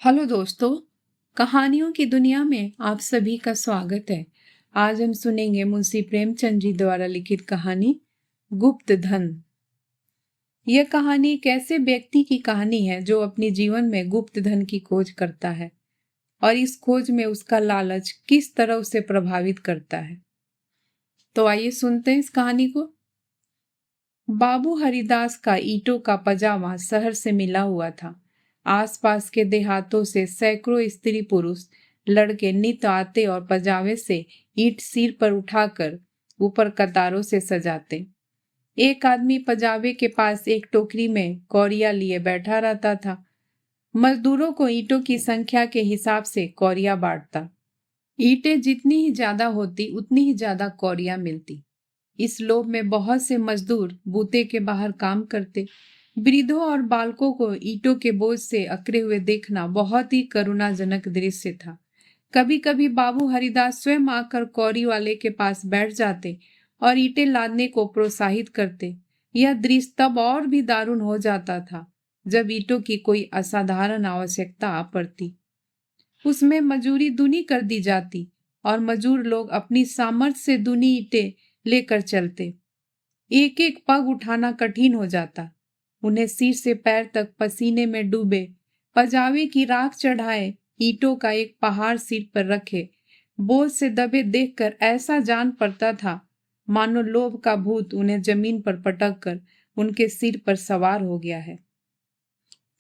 Hello दोस्तों, कहानियों की दुनिया में आप सभी का स्वागत है। आज हम सुनेंगे मुंशी प्रेमचंद जी द्वारा लिखित कहानी गुप्त धन। यह कहानी एक ऐसे व्यक्ति की कहानी है जो अपने जीवन में गुप्त धन की खोज करता है और इस खोज में उसका लालच किस तरह उसे प्रभावित करता है। तो आइए सुनते हैं इस कहानी को। बाबू हरिदास का ईंटों का पजामा शहर से मिला हुआ था। आसपास के देहातों से सैकड़ों स्त्री पुरुष लड़के नित आते और पजामे से ईंट सिर पर उठाकर ऊपर कतारों से सजाते। एक आदमी पजामे के पास एक टोकरी में कौड़िया लिए बैठा रहता था। मजदूरों को ईंटों की संख्या के हिसाब से कौड़िया बांटता। ईंटें जितनी ही ज्यादा होती उतनी ही ज्यादा कौड़िया मिलती। इस लोभ में बहुत से मजदूर बूते के बाहर काम करते। वृद्धों और बालकों को ईंटों के बोझ से अकड़े हुए देखना बहुत ही करुणाजनक दृश्य था। कभी कभी बाबू हरिदास स्वयं आकर कौड़ी वाले के पास बैठ जाते और ईंटें लादने को प्रोत्साहित करते। यह दृश्य तब और भी दारुण हो जाता था जब ईंटों की कोई असाधारण आवश्यकता आ पड़ती। उसमें मजूरी दूनी कर दी जाती और मजूर लोग अपनी सामर्थ्य से दूनी ईंटें लेकर चलते। एक एक पग उठाना कठिन हो जाता। उन्हें सिर से पैर तक पसीने में डूबे, पजामे की राख चढ़ाए, ईंटों का एक पहाड़ सिर पर रखे बोझ से दबे देखकर ऐसा जान पड़ता था मानो लोभ का भूत उन्हें जमीन पर पटक कर उनके सिर पर सवार हो गया है।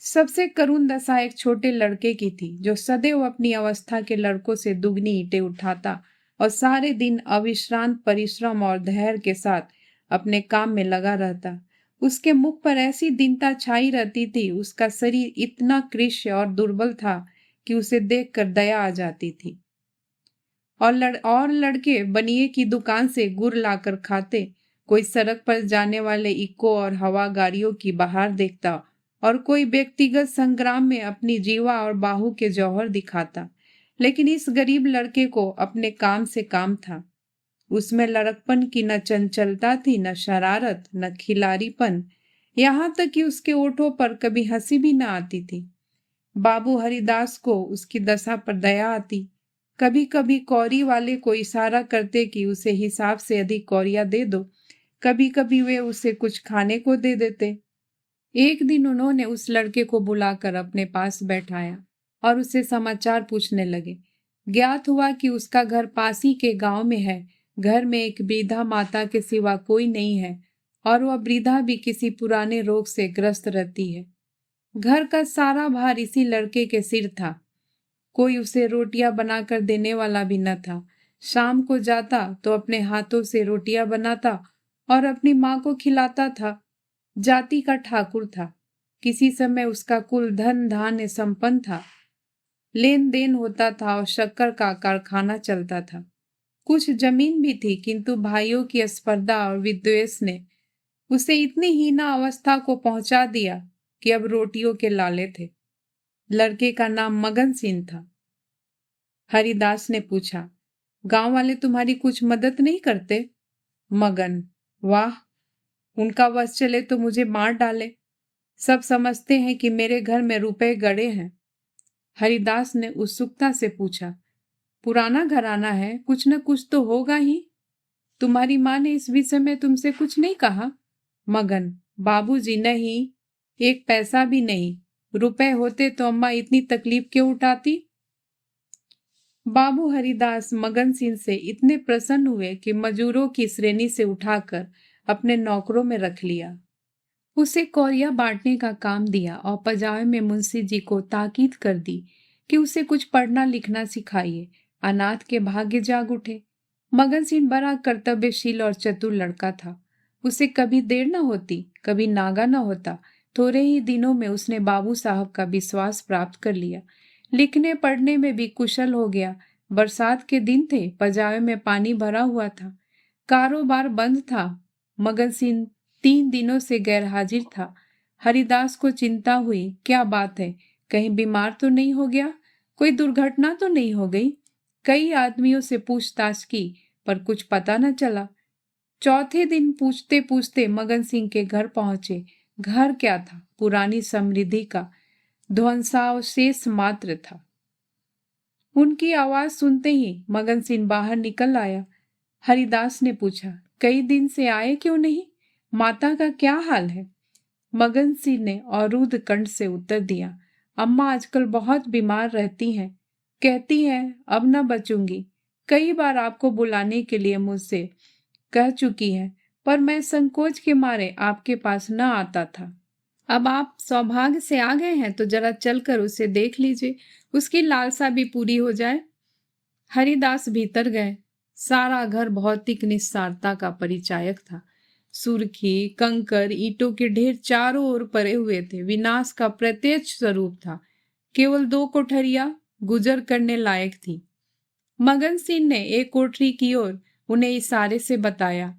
सबसे करुण दशा एक छोटे लड़के की थी जो सदैव अपनी अवस्था के लड़कों से दुगनी ईंटें उठाता और सारे दिन अविश्रांत परिश्रम और धैर्य के साथ अपने काम में लगा रहता। उसके मुख पर ऐसी दीनता छाई रहती थी। उसका शरीर इतना कृष्ण और दुर्बल था कि उसे देखकर दया आ जाती थी। और लड़के बनिए की दुकान से गुड़ लाकर खाते। कोई सड़क पर जाने वाले इक्को और हवा गाड़ियों की बहार देखता और कोई व्यक्तिगत संग्राम में अपनी जीवा और बाहु के जौहर दिखाता। लेकिन इस गरीब लड़के को अपने काम से काम था। उसमें लड़कपन की न चंचलता थी, न शरारत, न खिलाड़ीपन, यहाँ तक कि उसके ओठों पर कभी हंसी भी न आती थी। बाबू हरिदास को उसकी दशा पर दया आती। कभी कभी कौड़ी वाले को इशारा करते कि उसे हिसाब से अधिक कौड़िया दे दो। कभी कभी वे उसे कुछ खाने को दे देते। एक दिन उन्होंने उस लड़के को बुलाकर अपने पास बैठाया और उससे समाचार पूछने लगे। ज्ञात हुआ कि उसका घर पास ही के गांव में है। घर में एक वृद्धा माता के सिवा कोई नहीं है और वह वृद्धा भी किसी पुराने रोग से ग्रस्त रहती है। घर का सारा भार इसी लड़के के सिर था। कोई उसे रोटियां बनाकर देने वाला भी न था। शाम को जाता तो अपने हाथों से रोटियां बनाता और अपनी माँ को खिलाता था। जाति का ठाकुर था। किसी समय उसका कुल धन धान्य संपन्न था। लेन देन होता था और शक्कर का कारखाना चलता था। कुछ जमीन भी थी, किंतु भाइयों की स्पर्धा और विद्वेष ने उसे इतनी हीना अवस्था को पहुंचा दिया कि अब रोटियों के लाले थे। लड़के का नाम मगन सिंह था। हरिदास ने पूछा, गांव वाले तुम्हारी कुछ मदद नहीं करते? मगन, वाह, उनका वश चले तो मुझे मार डाले। सब समझते हैं कि मेरे घर में रुपए गड़े हैं। हरिदास ने उत्सुकता से पूछा, पुराना घराना है, कुछ न कुछ तो होगा ही। तुम्हारी माँ ने इस विषय में तुमसे कुछ नहीं कहा? मगन, बाबूजी, नहीं, एक पैसा भी नहीं। रुपए होते तो अम्मा इतनी तकलीफ क्यों उठाती? बाबू हरिदास मगन सिंह से इतने प्रसन्न हुए कि मजूरों की श्रेणी से उठाकर अपने नौकरों में रख लिया। उसे कौड़िया बांटने का काम दिया और पजामे में मुंशी जी को ताकीद कर दी कि उसे कुछ पढ़ना लिखना सिखाइए। अनाथ के भाग्य जाग उठे। मगन सिंह बड़ा कर्तव्यशील और चतुर लड़का था। उसे कभी देर न होती, कभी नागा न होता। थोड़े ही दिनों में उसने बाबू साहब का विश्वास प्राप्त कर लिया। लिखने पढ़ने में भी कुशल हो गया। बरसात के दिन थे, पजामे में पानी भरा हुआ था, कारोबार बंद था। मगन सिंह 3 दिनों से गैरहाजिर था। हरिदास को चिंता हुई, क्या बात है, कहीं बीमार तो नहीं हो गया, कोई दुर्घटना तो नहीं हो गई। कई आदमियों से पूछताछ की पर कुछ पता न चला। चौथे दिन पूछते पूछते मगन सिंह के घर पहुंचे। घर क्या था, पुरानी समृद्धि का। ध्वंसावशेष मात्र था। उनकी आवाज सुनते ही मगन सिंह बाहर निकल आया। हरिदास ने पूछा, कई दिन से आए क्यों नहीं? माता का क्या हाल है? मगन सिंह ने अरुद्ध कंठ से उत्तर दिया, अम्मा आजकल बहुत बीमार रहती हैं। कहती हैं अब न बचूंगी। कई बार आपको बुलाने के लिए मुझसे कह चुकी है, पर मैं संकोच के मारे आपके पास न आता था। अब आप सौभाग्य से आ गए हैं तो जरा चलकर उसे देख लीजिए, उसकी लालसा भी पूरी हो जाए। हरिदास भीतर गए। सारा घर भौतिक निस्सारता का परिचायक था। सुर्खी, कंकर, ईंटों के ढेर चारों ओर पड़े हुए थे। विनाश का प्रत्यक्ष स्वरूप था। केवल 2 कोठरियां गुजर करने लायक थी। मगन सिंह ने एक कोठरी की ओर उन्हें इशारे से बताया।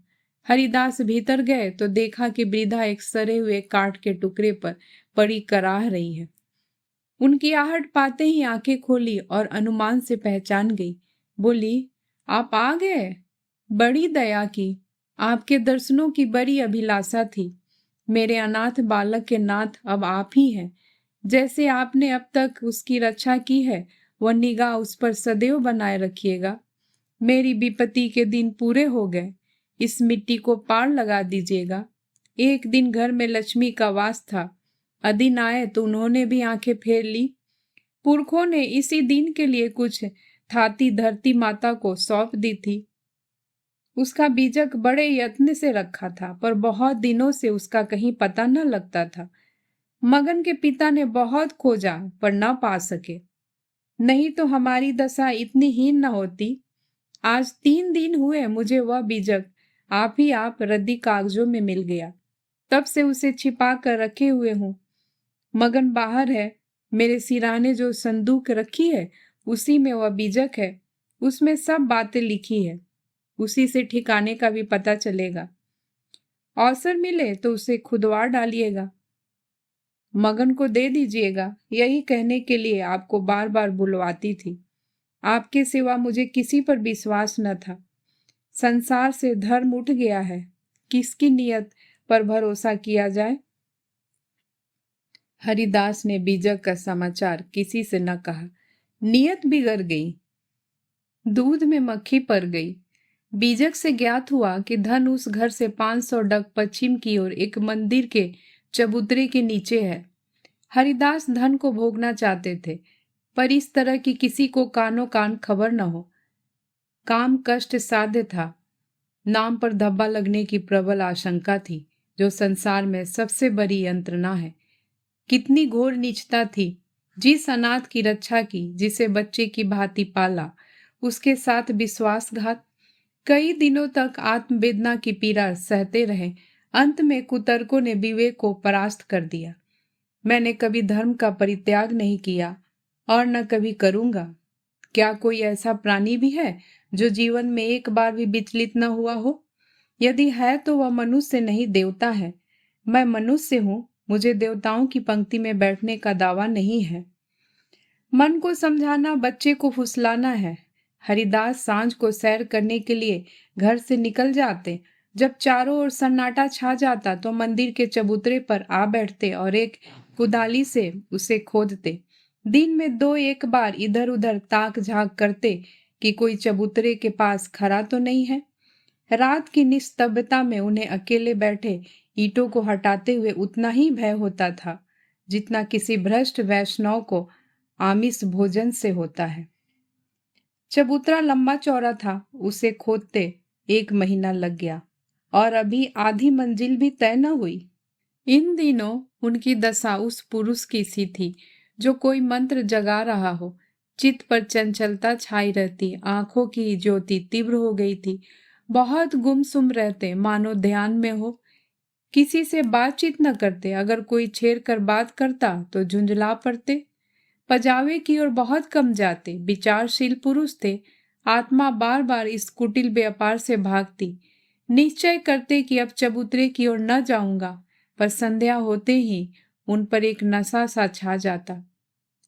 हरिदास भीतर गए तो देखा कि वृद्धा एक सड़े हुए काठ के टुकड़े पर पड़ी कराह रही है। उनकी आहट पाते ही आंखें खोली और अनुमान से पहचान गई। बोली, आप आ गए? बड़ी दया की। आपके दर्शनों की बड़ी अभिलाषा थी। मेरे अनाथ बालक के नाथ अब आप ही हैं। जैसे आपने अब तक उसकी रक्षा की है, वह निगाह उस पर सदैव बनाए रखिएगा। मेरी विपत्ति के दिन पूरे हो गए। इस मिट्टी को पार लगा दीजिएगा। एक दिन घर में लक्ष्मी का वास था। अदिन आए तो उन्होंने भी आंखें फेर ली। पुरखों ने इसी दिन के लिए कुछ थाती धरती माता को सौंप दी थी। उसका बीजक बड़े यत्न से रखा था, पर बहुत दिनों से उसका कहीं पता न लगता था। मगन के पिता ने बहुत खोजा पर न पा सके। नहीं तो हमारी दशा इतनी हीन न होती। आज 3 दिन हुए मुझे वह बीजक आप रद्दी कागजों में मिल गया। तब से उसे छिपा कर रखे हुए हूँ। मगन बाहर है। मेरे सिराने जो संदूक रखी है उसी में वह बीजक है। उसमें सब बातें लिखी है। उसी से ठिकाने का भी पता चलेगा। अवसर मिले तो उसे खुदवा डालिएगा। मगन को दे दीजिएगा। यही कहने के लिए आपको बार बार बुलवाती थी। आपके सिवा मुझे किसी पर विश्वास न था। संसार से धर्म उठ गया है। किसकी नियत पर भरोसा किया जाए? हरिदास ने बीजक का समाचार किसी से न कहा। नियत बिगड़ गई। दूध में मक्खी पर गई। बीजक से ज्ञात हुआ कि धन उस घर से 500 डग पश्चिम की ओर एक मंदिर के चबूतरे के नीचे है। हरिदास धन को भोगना चाहते थे, पर इस तरह की किसी को कानो कान खबर न हो। काम कष्ट साध्य था। नाम पर धब्बा लगने की प्रबल आशंका थी, जो संसार में सबसे बड़ी यंत्रणा है। कितनी घोर नीचता थी। जिस अनाथ की रक्षा की, जिसे बच्चे की भांति पाला, उसके साथ विश्वासघात। कई दिनों तक आत्मवेदना की पीड़ा सहते रहे। अंत में कुतर्कों ने विवेक को परास्त कर दिया। मैंने कभी धर्म का परित्याग नहीं किया और न कभी करूंगा। क्या कोई ऐसा प्राणी भी है जो जीवन में एक बार भी विचलित न हुआ हो? यदि है तो वह मनुष्य नहीं, देवता है। मैं मनुष्य हूँ। मुझे देवताओं की पंक्ति में बैठने का दावा नहीं है। मन को समझाना बच्चे को फुसलाना है। हरिदास सांझ को सैर करने के लिए घर से निकल जाते। जब चारों ओर सन्नाटा छा जाता तो मंदिर के चबूतरे पर आ बैठते और एक कुदाली से उसे खोदते। दिन में 2-1 बार इधर उधर ताक झांक करते कि कोई चबूतरे के पास खड़ा तो नहीं है। रात की निस्तब्धता में उन्हें अकेले बैठे ईंटों को हटाते हुए उतना ही भय होता था जितना किसी भ्रष्ट वैष्णव को आमिष भोजन से होता है। चबूतरा लंबा चौड़ा था। उसे खोदते 1 महीना लग गया और अभी आधी मंजिल भी तय न हुई। इन दिनों उनकी दशा उस पुरुष की सी थी जो कोई मंत्र जगा रहा हो। चित्त पर चंचलता छाई रहती। आंखों की ज्योति तीव्र हो गई थी। बहुत गुमसुम रहते, मानो ध्यान में हो। किसी से बातचीत न करते। अगर कोई छेड़ कर बात करता तो झुंझला पड़ते। पजावे की ओर बहुत कम जाते। विचारशील पुरुष थे। आत्मा बार बार इस कुटिल व्यापार से भागती। निश्चय करते कि अब चबूतरे की ओर न जाऊंगा, पर संध्या होते ही उन पर एक नशा सा छा जाता।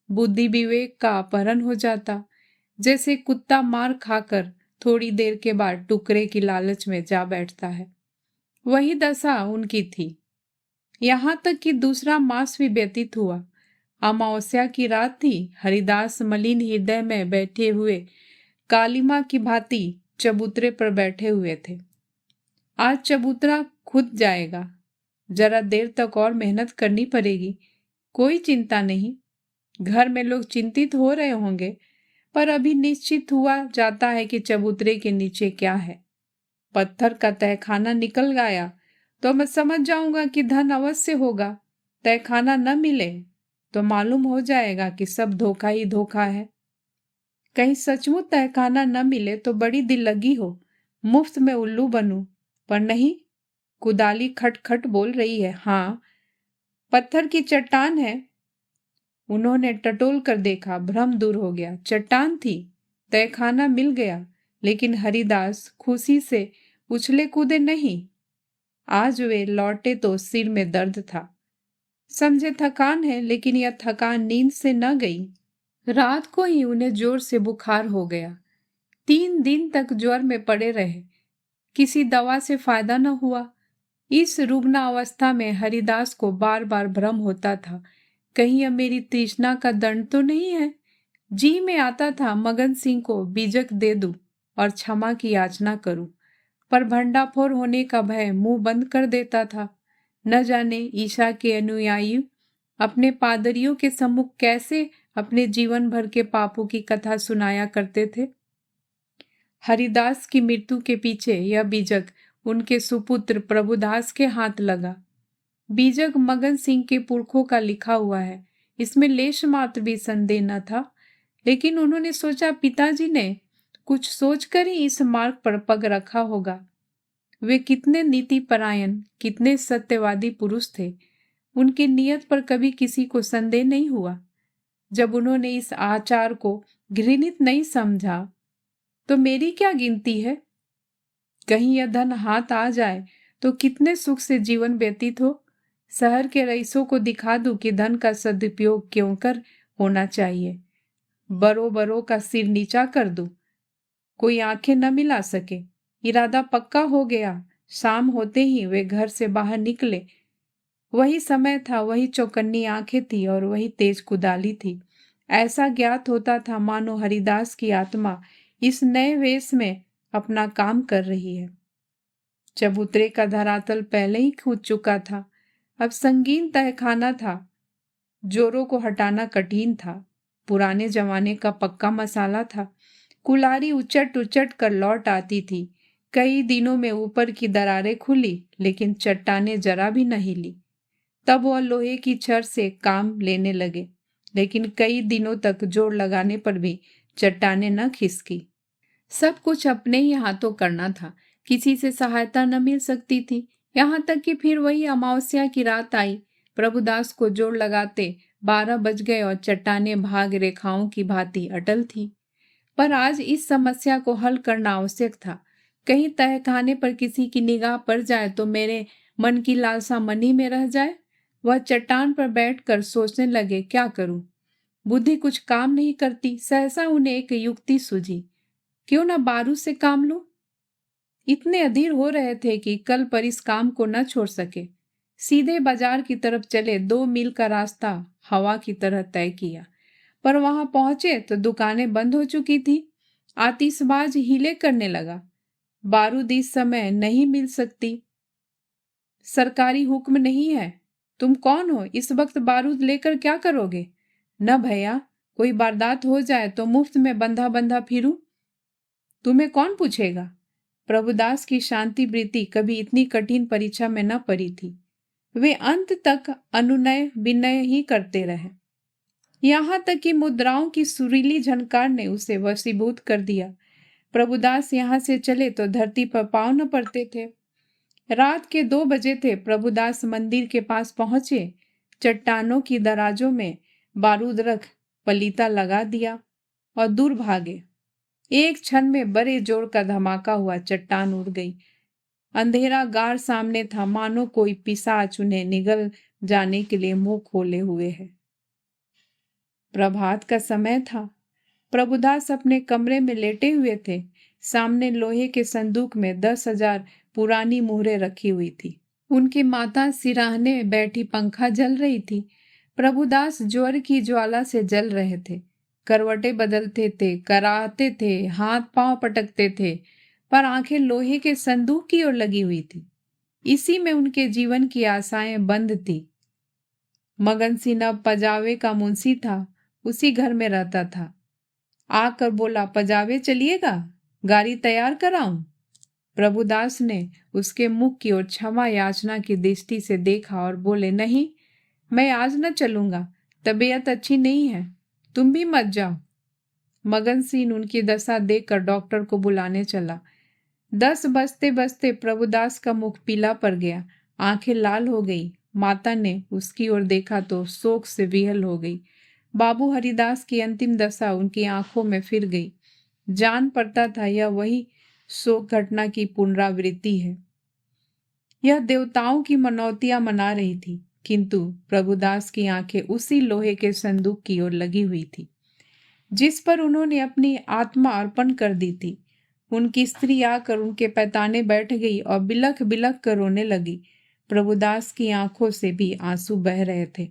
बुद्धि विवेक का अपहरण हो जाता। जैसे कुत्ता मार खाकर थोड़ी देर के बाद टुकड़े की लालच में जा बैठता है, वही दशा उनकी थी। यहाँ तक कि दूसरा मास भी व्यतीत हुआ। अमावस्या की रात थी। हरिदास मलिन हृदय में बैठे हुए कालिमा की भांति चबूतरे पर बैठे हुए थे। आज चबूतरा खुद जाएगा, जरा देर तक और मेहनत करनी पड़ेगी। कोई चिंता नहीं। घर में लोग चिंतित हो रहे होंगे, पर अभी निश्चित हुआ जाता है कि चबूतरे के नीचे क्या है। पत्थर का तहखाना निकल गया तो मैं समझ जाऊंगा कि धन अवश्य होगा। तहखाना न मिले तो मालूम हो जाएगा कि सब धोखा ही धोखा है। कहीं सचमुच तहखाना न मिले तो बड़ी दिल लगी हो, मुफ्त में उल्लू बनूं, पर नहीं। कुदाली खटखट बोल रही है। हाँ, पत्थर की चट्टान है। उन्होंने टटोल कर देखा, भ्रम दूर हो गया। चट्टान थी, तहखाना मिल गया। लेकिन हरिदास खुशी से उछले कूदे नहीं। आज वे लौटे तो सिर में दर्द था। समझे थकान है, लेकिन यह थकान नींद से न गई। रात को ही उन्हें जोर से बुखार हो गया। 3 दिन तक ज्वर में पड़े रहे। किसी दवा से फायदा न हुआ। इस रुग्ण अवस्था में हरिदास को बार बार भ्रम होता था, कहीं यह मेरी तृष्णा का दंड तो नहीं है। जी में आता था मगन सिंह को बीजक दे दूं और क्षमा की याचना करूं, पर भंडाफोर होने का भय मुंह बंद कर देता था। न जाने ईशा के अनुयायी अपने पादरियों के सम्मुख कैसे अपने जीवन भर के पापों की कथा सुनाया करते थे। हरिदास की मृत्यु के पीछे यह बीजक उनके सुपुत्र प्रभुदास के हाथ लगा। बीजक मगन सिंह के पुरखों का लिखा हुआ है, इसमें लेश मात्र भी संदेह न था। लेकिन उन्होंने सोचा पिताजी ने कुछ सोचकर ही इस मार्ग पर पग रखा होगा। वे कितने नीति परायण, कितने सत्यवादी पुरुष थे। उनकी नियत पर कभी किसी को संदेह नहीं हुआ। जब उन्होंने इस आचार को घृणित नहीं समझा तो मेरी क्या गिनती है। कहीं यह धन हाथ आ जाए तो कितने सुख से जीवन व्यतीत हो। शहर के रईसों को दिखा दूं कि धन का सदुपयोग क्यों कर होना चाहिए। बरो बरो का सिर नीचा कर दूं, कोई आंखें न मिला सके। इरादा पक्का हो गया। शाम होते ही वे घर से बाहर निकले। वही समय था, वही चौकन्नी आंखें थी और वही तेज कुदाली थी। ऐसा ज्ञात होता था मानो हरिदास की आत्मा इस नए वेश में अपना काम कर रही है। चबूतरे का धरातल पहले ही खुद चुका था। अब संगीन तहखाना था। जोरों को हटाना कठिन था। पुराने जमाने का पक्का मसाला था। कुल्हाड़ी उचट उचट कर लौट आती थी। कई दिनों में ऊपर की दरारें खुली, लेकिन चट्टानें जरा भी न हिली। तब वह लोहे की छड़ से काम लेने लगे, लेकिन कई दिनों तक जोर लगाने पर भी चट्टानें न खिसकी। सब कुछ अपने ही हाथों करना था। किसी से सहायता न मिल सकती थी। यहाँ तक कि फिर वही अमावस्या की रात आई। प्रभुदास को जोर लगाते 12 बज गए और चट्टानें भाग रेखाओं की भांति अटल थी। पर आज इस समस्या को हल करना आवश्यक था। कहीं तहखाने पर किसी की निगाह पड़ जाए तो मेरे मन की लालसा मन ही में रह जाए। वह चट्टान पर बैठकर सोचने लगे, क्या करूं। बुद्धि कुछ काम नहीं करती। सहसा उन्हें एक युक्ति सूझी, क्यों न बारूद से काम लूं। इतने अधीर हो रहे थे कि कल पर इस काम को न छोड़ सके। सीधे बाजार की तरफ चले। 2 मील का रास्ता हवा की तरह तय किया, पर वहां पहुंचे तो दुकानें बंद हो चुकी थी। आतिशबाज हीले करने लगा। बारूद इस समय नहीं मिल सकती, सरकारी हुक्म नहीं है। तुम कौन हो, इस वक्त बारूद लेकर क्या करोगे। न भैया, कोई वारदात हो जाए तो मुफ्त में बंधा बंधा फिरूं, तुम्हें कौन पूछेगा। प्रभुदास की शांति वृत्ति कभी इतनी कठिन परीक्षा में न पड़ी थी। वे अंत तक अनुनय विनय ही करते रहे। यहाँ तक कि मुद्राओं की सुरीली झनकार ने उसे वशीभूत कर दिया। प्रभुदास यहाँ से चले तो धरती पर पांव न पड़ते थे। रात के 2 बजे थे। प्रभुदास मंदिर के पास पहुंचे। चट्टानों की दराजों में बारूद रख पलीता लगा दिया और दूर भागे। एक क्षण में बड़े जोर का धमाका हुआ। चट्टान उड़ गई। अंधेरा गार सामने था, मानो कोई पिशाच उन्हें निगल जाने के लिए मुंह खोले हुए है। प्रभात का समय था। प्रभुदास अपने कमरे में लेटे हुए थे। सामने लोहे के संदूक में 10,000 पुरानी मुहरें रखी हुई थी। उनकी माता सिराहने बैठी पंखा जल रही थी। प्रभुदास ज्वर की ज्वाला से जल रहे थे। करवटें बदलते थे, कराहते थे, हाथ पांव पटकते थे, पर आंखें लोहे के संदूक की ओर लगी हुई थी। इसी में उनके जीवन की आशाएं बंद थी। मगन सिंह अब पजावे का मुंशी था, उसी घर में रहता था। आकर बोला, पजावे चलिएगा, गाड़ी तैयार कराऊं? प्रभुदास ने उसके मुख की ओर क्षमा याचना की दृष्टि से देखा और बोले, नहीं, मैं आज न चलूंगा, तबीयत अच्छी नहीं है, तुम भी मत जाओ। मगन सिंह उनकी दशा देखकर डॉक्टर को बुलाने चला। 10 बजते बजते प्रभुदास का मुख पीला पड़ गया, आंखें लाल हो गई। माता ने उसकी ओर देखा तो शोक से विहल हो गई। बाबू हरिदास की अंतिम दशा उनकी आंखों में फिर गई। जान पड़ता था यह वही शोक घटना की पुनरावृत्ति है। यह देवताओं की मनौतियां मना रही थी, किंतु प्रभुदास की आंखें उसी लोहे के संदूक की ओर लगी हुई थी जिस पर उन्होंने अपनी आत्मा अर्पण कर दी थी। उनकी स्त्री आकर उनके पैताने बैठ गई और बिलख बिलख कर रोने लगी। प्रभुदास की आंखों से भी आंसू बह रहे थे,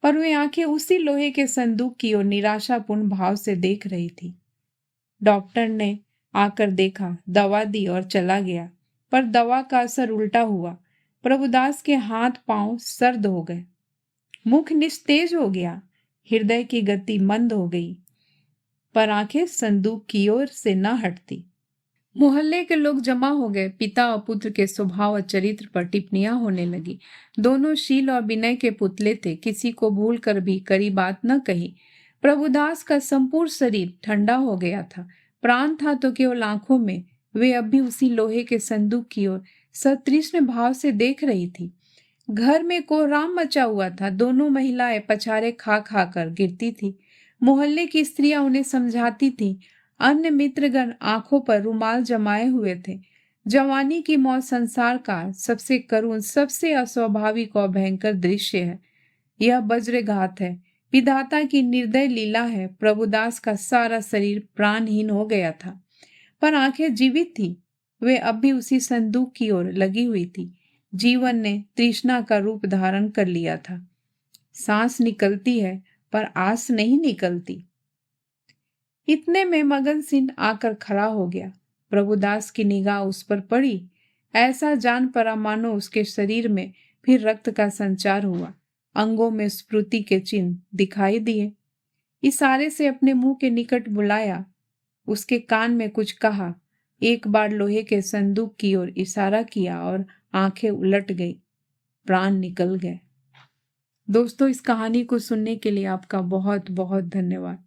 पर वे आंखें उसी लोहे के संदूक की ओर निराशापूर्ण भाव से देख रही थी। डॉक्टर ने आकर देखा, दवा दी और चला गया, पर दवा का असर उल्टा हुआ। प्रभुदास के हाथ पांव सर्द हो गए, मुख निस्तेज हो गया, हृदय की गति मंद हो गई, पर आंखें संदूक की ओर से न हटती। मोहल्ले के लोग जमा हो गए। पिता और पुत्र के स्वभाव और चरित्र पर टिप्पणियां होने लगी। दोनों शील और विनय के पुतले थे, किसी को भूल कर भी कड़ी बात न कही। प्रभुदास का संपूर्ण शरीर ठंडा हो गया था, प्राण था तो केवल आंखों में। वे अब भी उसी लोहे के संदूक की ओर सतृष्ण भाव से देख रही थी। घर में कोहराम मचा हुआ था। दोनों महिलाएं पछाड़े खा खा कर गिरती थी। मोहल्ले की स्त्रियां उन्हें समझाती थी। अन्य मित्रगण आंखों पर रुमाल जमाए हुए थे। जवानी की मौत संसार का सबसे करुण, सबसे अस्वाभाविक और भयंकर दृश्य है। यह वज्रघात है, विधाता की निर्दय लीला है। प्रभुदास का सारा शरीर प्राणहीन हो गया था, पर आंखें जीवित थी। वे अब भी उसी संदूक की ओर लगी हुई थी। जीवन ने तृष्णा का रूप धारण कर लिया था। सांस निकलती है पर आस नहीं निकलती। इतने में मगन सिंह आकर खड़ा हो गया। प्रभुदास की निगाह उस पर पड़ी। ऐसा जान पड़ा मानो उसके शरीर में फिर रक्त का संचार हुआ। अंगों में स्फूर्ति के चिन्ह दिखाई दिए। इशारे से अपने मुंह के निकट बुलाया, उसके कान में कुछ कहा। एक बार लोहे के संदूक की ओर इशारा किया और आंखें उलट गई, प्राण निकल गए। दोस्तों, इस कहानी को सुनने के लिए आपका बहुत बहुत धन्यवाद।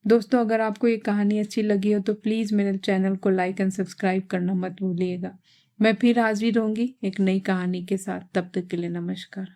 दोस्तों, अगर आपको ये कहानी अच्छी लगी हो तो प्लीज़ मेरे चैनल को लाइक एंड सब्सक्राइब करना मत भूलिएगा। मैं फिर हाजिर होंगी एक नई कहानी के साथ। तब तक के लिए नमस्कार।